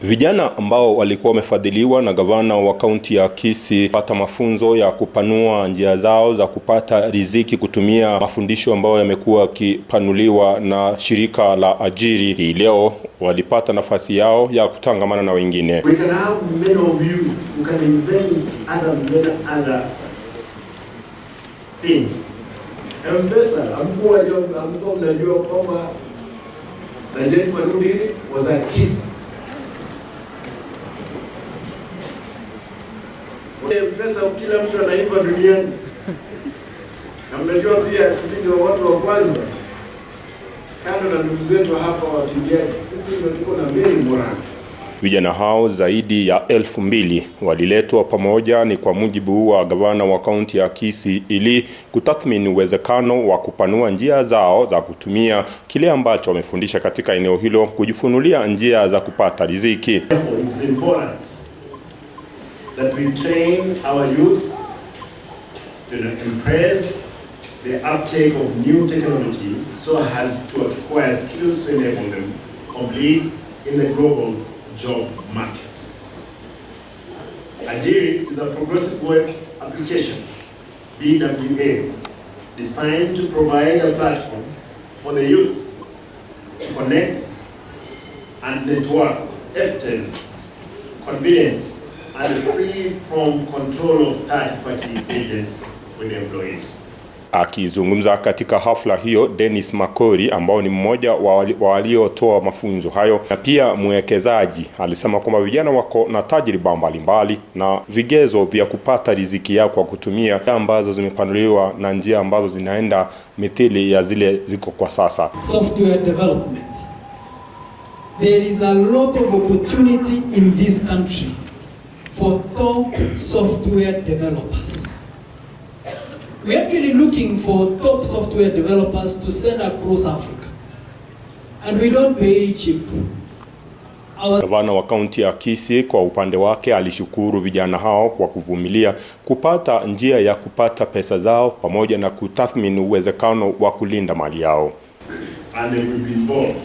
Vijana ambao walikuwa wamefadhiliwa na gavana wa kaunti ya Kisii pata mafunzo ya kupanua njia zao za kupata riziki kutumia mafundisho ambayo yamekuwa yakipanuliwa na shirika la Ajiry. Hii leo walipata nafasi yao ya kutangamana na wengine. We can have many of you who can invent other things. M-Pesa, amkuwa mnajua kwamba Najeni Manudi was a kisii. M-Pesa kila mtu anaiba duniani. Na mnajua pia sisi ndio watu wa kwanza. Kando na ndugu zetu hapa wakimbiaji, sisi ndio tuko na very moral. Vijana hao zaidi ya 2,000 waliletwa pamoja ni kwa mujibu wa gavana wa kaunti ya Kisii ili kutathmini uwezekano wa kupanua njia zao za kutumia kile ambacho wamefundisha katika eneo hilo kujifunulia njia za kupata riziki. It's important that we train our youth to embrace the uptake of new technology so as to acquire skills to enable them complete in the global job market. Ajiry is a progressive web application, BWA, designed to provide a platform for the youth to connect and network efficient, convenient, and free from control of third-party agents with employees. Akizungumza katika hafla hiyo, Dennis Makori ambao ni mmoja wa waliotoa mafunzo hayo na pia mwekezaji alisema kwamba vijana wako na tajriba mbalimbali na vigezo vya kupata riziki yao kwa kutumia njia ambazo zimepanuliwa na njia ambazo zinaenda mithili ya zile ziko kwa sasa. Software development. There is a lot of opportunity in this country for top software developers. We're actually looking for top software developers to send across Africa. And we don't pay cheap. Gavana wa kaunti ya Kisii kwa upande wake alishukuru vijana hao kwa kuvumilia kupata njia ya kupata pesa zao pamoja na kutathmini uwezekano wa kulinda mali yao. And they will be involved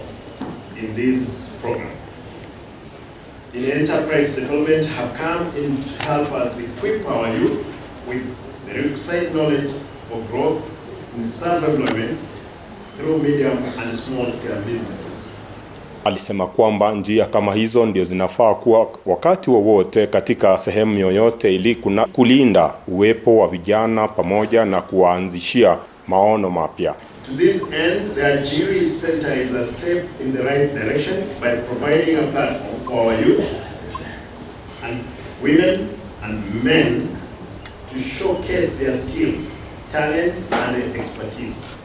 in this program. The enterprise development have come in to help us equip our youth with the requisite knowledge for growth in self-employment through medium and small scale businesses. Alisema kwamba njia kama hizo ndio zinafaa kuwa wakati wowote katika sehemu yoyote ili kulinda uwepo wa vijana pamoja na kuanzishia maono mapya. To this end, the Ajiry Center is a step in the right direction by providing a platform for our youth and women and men to showcase their skills, talent, and expertise.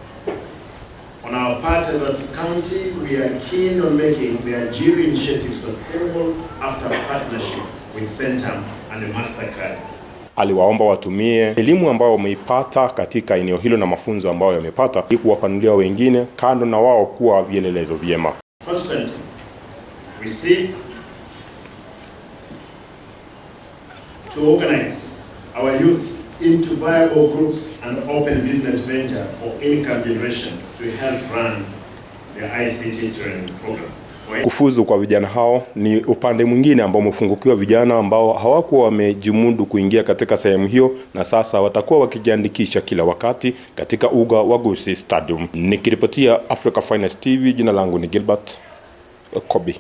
On our part as a county, we are keen on making the Ajiry initiative sustainable after a partnership with Centum and the MasterCard. Aliwaomba watumie elimu ambayo wameipata katika eneo hilo na mafunzo ambayo yamepata ili kuwapanulia wengine kando na wao kuwa vielelezo vyema. Consequently, we seek to organize our youth into viable groups and open business venture for income generation to help run the ICT training program. Kufuzu kwa vijana hao ni upande mwingine ambao umefungukiwa vijana ambao hawakuwa wamejimudu kuingia katika sehemu hiyo na sasa watakuwa wakijiandikisha kila wakati katika uga wa Gusii Stadium. Nikiripotia Africa Finest TV, jina langu ni Gilbert Kobi.